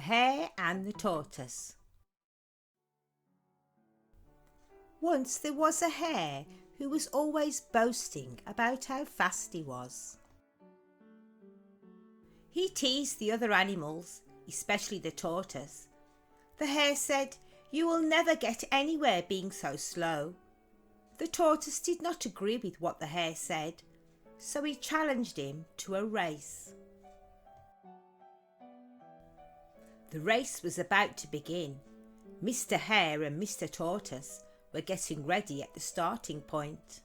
The Hare and the Tortoise. Once there was a hare who was always boasting about how fast he was. He teased the other animals, especially the tortoise. The hare said, "You will never get anywhere being so slow." The tortoise did not agree with what the hare said, so he challenged him to a race. The race was about to begin. Mr. Hare and Mr. Tortoise were getting ready at the starting point.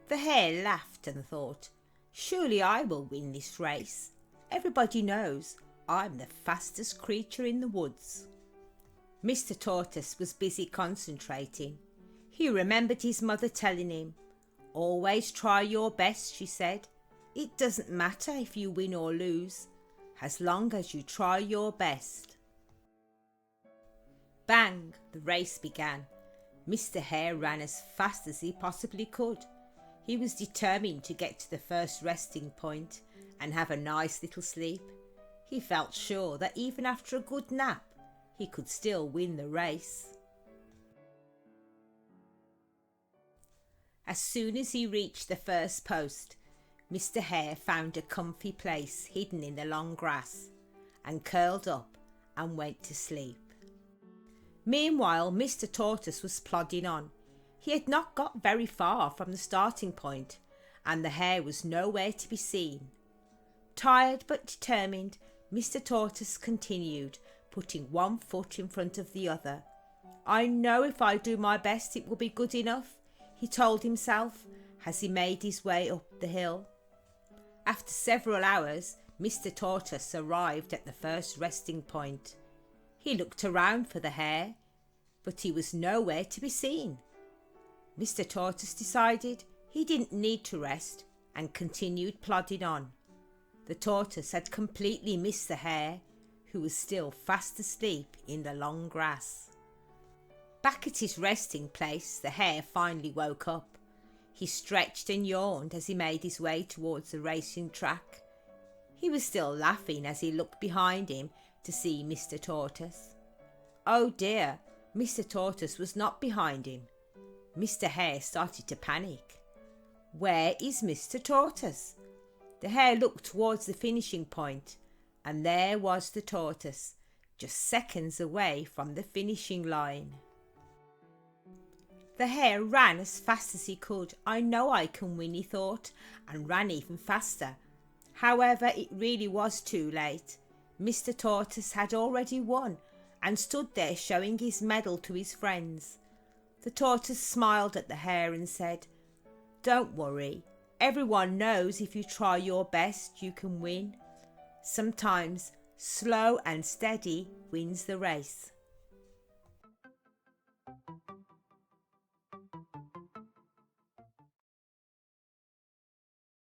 The hare laughed and thought, "Surely I will win this race. Everybody knows I'm the fastest creature in the woods." Mr. Tortoise was busy concentrating. He remembered his mother telling him, "Always try your best," she said. "It doesn't matter if you win or lose, as long as you try your best." Bang! The race began. Mr. Hare ran as fast as he possibly could. He was determined to get to the first resting point and have a nice little sleep. He felt sure that even after a good nap, he could still win the race. As soon as he reached the first post, Mr. Hare found a comfy place hidden in the long grass and curled up and went to sleep. Meanwhile, Mr. Tortoise was plodding on. He had not got very far from the starting point, and the hare was nowhere to be seen. Tired but determined, Mr. Tortoise continued, putting one foot in front of the other. "I know if I do my best it will be good enough," he told himself as he made his way up the hill. After several hours, Mr. Tortoise arrived at the first resting point. He looked around for the hare, but he was nowhere to be seen. Mr. Tortoise decided he didn't need to rest and continued plodding on. The tortoise had completely missed the hare, who was still fast asleep in the long grass. Back at his resting place, the hare finally woke up. He stretched and yawned as he made his way towards the racing track. He was still laughing as he looked behind him to see Mr. Tortoise. Oh dear, Mr. Tortoise was not behind him. Mr. Hare started to panic. Where is Mr. Tortoise? The hare looked towards the finishing point, and there was the tortoise, just seconds away from the finishing line. The hare ran as fast as he could. "I know I can win," he thought, and ran even faster. However, it really was too late. Mr. Tortoise had already won and stood there showing his medal to his friends. The tortoise smiled at the hare and said, "Don't worry. Everyone knows if you try your best, you can win. Sometimes slow and steady wins the race."